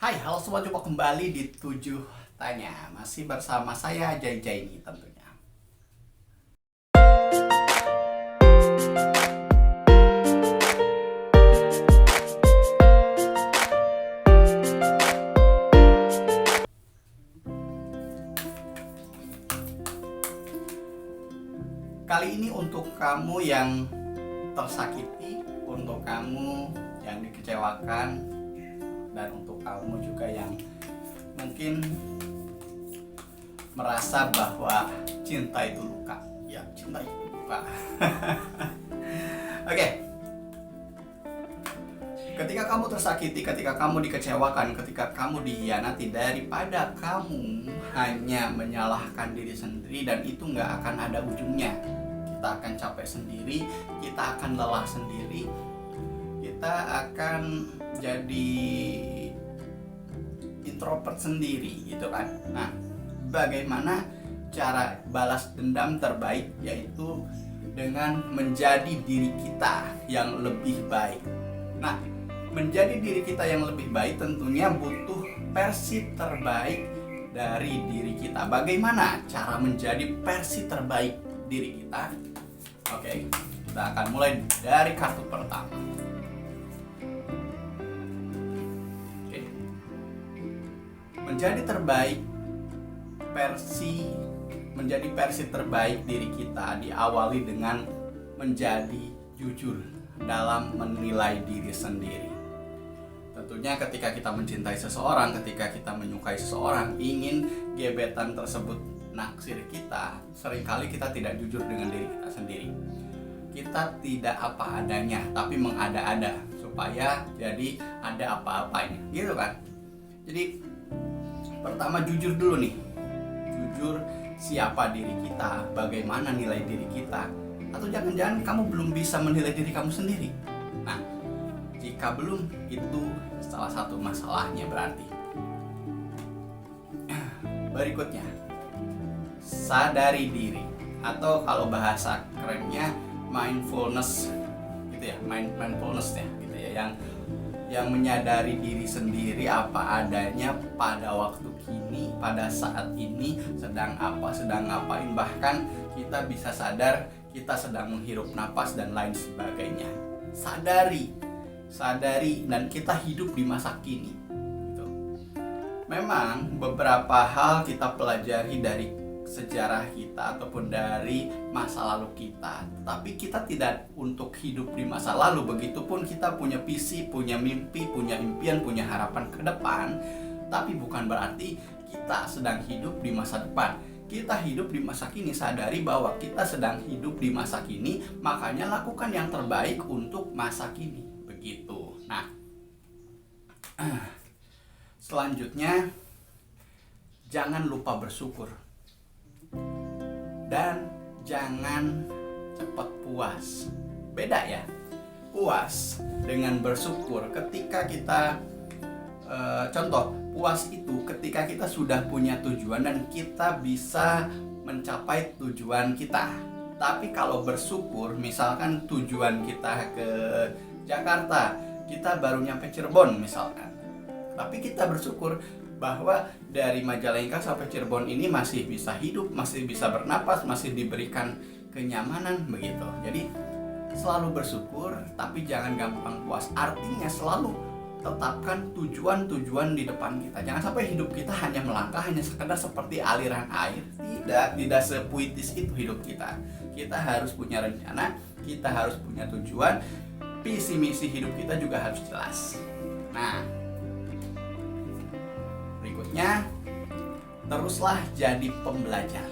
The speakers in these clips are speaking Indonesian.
Hai, halo semua, jumpa kembali di 7 Tanya. Masih bersama saya Jai Jaini tentunya. Kali ini untuk kamu yang tersakiti, untuk kamu yang dikecewakan, dan untuk kamu juga yang mungkin merasa bahwa cinta itu luka. Ya, cinta itu luka. Oke. Ketika kamu tersakiti, ketika kamu dikecewakan, ketika kamu dikhianati, daripada kamu hanya menyalahkan diri sendiri dan itu nggak akan ada ujungnya. Kita akan capek sendiri, kita akan lelah sendiri, kita akan jadi introvert sendiri gitu kan. Nah, bagaimana cara balas dendam terbaik? Yaitu dengan menjadi diri kita yang lebih baik. Nah, menjadi diri kita yang lebih baik tentunya butuh versi terbaik dari diri kita. Bagaimana cara menjadi versi terbaik diri kita? Oke, kita akan mulai dari kartu pertama. Oke. Menjadi versi terbaik diri kita diawali dengan menjadi jujur dalam menilai diri sendiri. Tentunya ketika kita mencintai seseorang, ketika kita menyukai seseorang, ingin gebetan tersebut naksir kita, seringkali kita tidak jujur dengan diri kita sendiri. Kita tidak apa adanya, tapi mengada-ada supaya jadi ada apa-apanya, gitu kan? Jadi pertama jujur dulu nih. Jujur siapa diri kita, bagaimana nilai diri kita. Atau jangan-jangan kamu belum bisa menilai diri kamu sendiri. Nah, jika belum, itu salah satu masalahnya berarti. Berikutnya, sadari diri, atau kalau bahasa kerennya mindfulness gitu ya, mindfulness ya gitu ya, yang menyadari diri sendiri apa adanya pada waktu kini, pada saat ini sedang apa, sedang ngapain, bahkan kita bisa sadar kita sedang menghirup napas dan lain sebagainya. Sadari dan kita hidup di masa kini gitu. Memang beberapa hal kita pelajari dari sejarah kita ataupun dari masa lalu kita, tapi kita tidak untuk hidup di masa lalu. Begitupun kita punya visi, punya mimpi, punya impian, punya harapan ke depan, tapi bukan berarti kita sedang hidup di masa depan. Kita hidup di masa kini, sadari bahwa kita sedang hidup di masa kini, makanya lakukan yang terbaik untuk masa kini. Begitu. Nah, selanjutnya jangan lupa bersyukur. Dan jangan cepat puas. Beda ya. Puas dengan bersyukur ketika kita contoh, puas itu ketika kita sudah punya tujuan dan kita bisa mencapai tujuan kita. Tapi kalau bersyukur, misalkan tujuan kita ke Jakarta, kita baru nyampe Cirebon misalkan, tapi kita bersyukur bahwa dari Majalengka sampai Cirebon ini masih bisa hidup, masih bisa bernapas, masih diberikan kenyamanan begitu. Jadi selalu bersyukur, tapi jangan gampang puas. Artinya selalu tetapkan tujuan-tujuan di depan kita. Jangan sampai hidup kita hanya melangkah, hanya sekedar seperti aliran air. Tidak sepuitis itu hidup kita. Kita harus punya rencana, kita harus punya tujuan, visi misi hidup kita juga harus jelas. Nah, berikutnya, teruslah jadi pembelajar.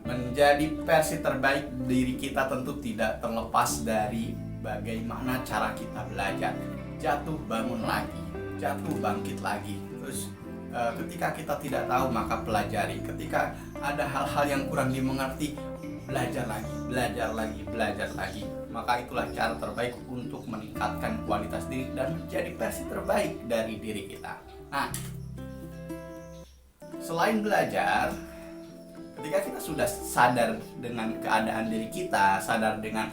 Menjadi versi terbaik diri kita tentu tidak terlepas dari bagaimana cara kita belajar. Jatuh bangun lagi, jatuh bangkit lagi. Terus ketika kita tidak tahu maka pelajari. Ketika ada hal-hal yang kurang dimengerti, belajar lagi. Maka itulah cara terbaik untuk meningkatkan kualitas diri dan menjadi versi terbaik dari diri kita. Nah, selain belajar, ketika kita sudah sadar dengan keadaan diri kita, sadar dengan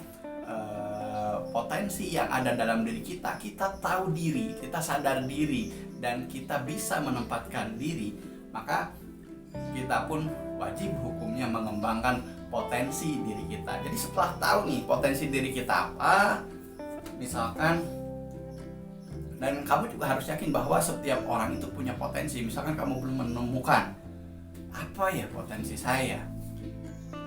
potensi yang ada dalam diri kita, kita tahu diri, kita sadar diri, dan kita bisa menempatkan diri, maka kita pun wajib hukumnya mengembangkan potensi diri kita. Jadi setelah tahu nih potensi diri kita apa, misalkan, dan kamu juga harus yakin bahwa setiap orang itu punya potensi. Misalkan kamu belum menemukan apa ya potensi saya,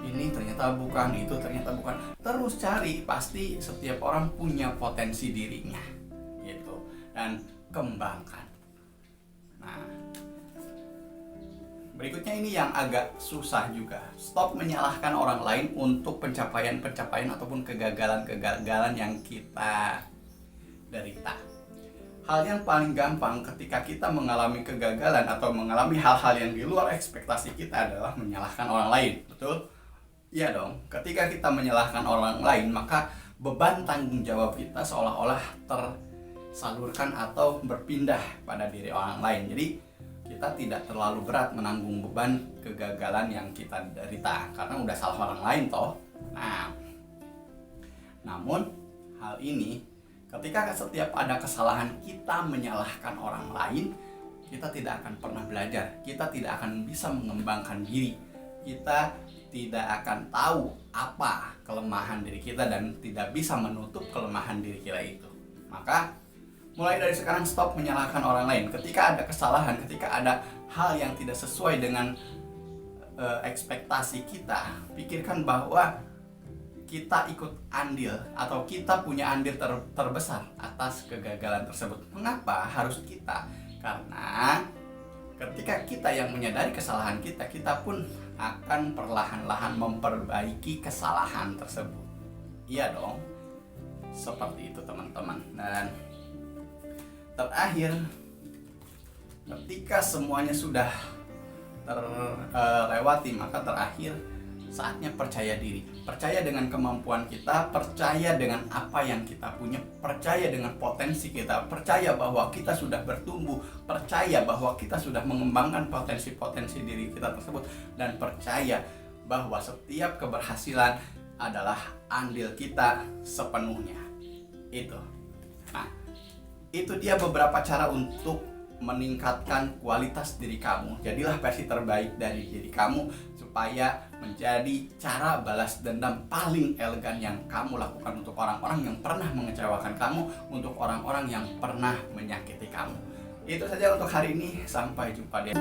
ini ternyata bukan, itu ternyata bukan, terus cari, pasti setiap orang punya potensi dirinya gitu, dan kembangkan. Nah, berikutnya ini yang agak susah juga. Stop menyalahkan orang lain untuk pencapaian-pencapaian ataupun kegagalan-kegagalan yang kita derita. Hal yang paling gampang ketika kita mengalami kegagalan atau mengalami hal-hal yang di luar ekspektasi kita adalah menyalahkan orang lain. Betul? Iya dong. Ketika kita menyalahkan orang lain, maka beban tanggung jawab kita seolah-olah tersalurkan atau berpindah pada diri orang lain. Jadi kita tidak terlalu berat menanggung beban kegagalan yang kita derita karena udah salah orang lain toh. Nah, namun hal ini ketika setiap ada kesalahan kita menyalahkan orang lain, kita tidak akan pernah belajar, kita tidak akan bisa mengembangkan diri, kita tidak akan tahu apa kelemahan diri kita dan tidak bisa menutup kelemahan diri kita itu. Maka mulai dari sekarang stop menyalahkan orang lain. Ketika ada kesalahan, ketika ada hal yang tidak sesuai dengan ekspektasi kita, pikirkan bahwa kita ikut andil atau kita punya andil terbesar atas kegagalan tersebut. Mengapa harus kita? Karena ketika kita yang menyadari kesalahan kita, kita pun akan perlahan-lahan memperbaiki kesalahan tersebut. Iya dong, seperti itu teman-teman. Dan terakhir, ketika semuanya sudah terlewati, maka terakhir saatnya percaya diri. Percaya dengan kemampuan kita, percaya dengan apa yang kita punya, percaya dengan potensi kita, percaya bahwa kita sudah bertumbuh, percaya bahwa kita sudah mengembangkan potensi-potensi diri kita tersebut, dan percaya bahwa setiap keberhasilan adalah andil kita sepenuhnya. Itu. Nah, itu dia beberapa cara untuk meningkatkan kualitas diri kamu. Jadilah versi terbaik dari diri kamu supaya menjadi cara balas dendam paling elegan yang kamu lakukan untuk orang-orang yang pernah mengecewakan kamu, untuk orang-orang yang pernah menyakiti kamu. Itu saja untuk hari ini. Sampai jumpa di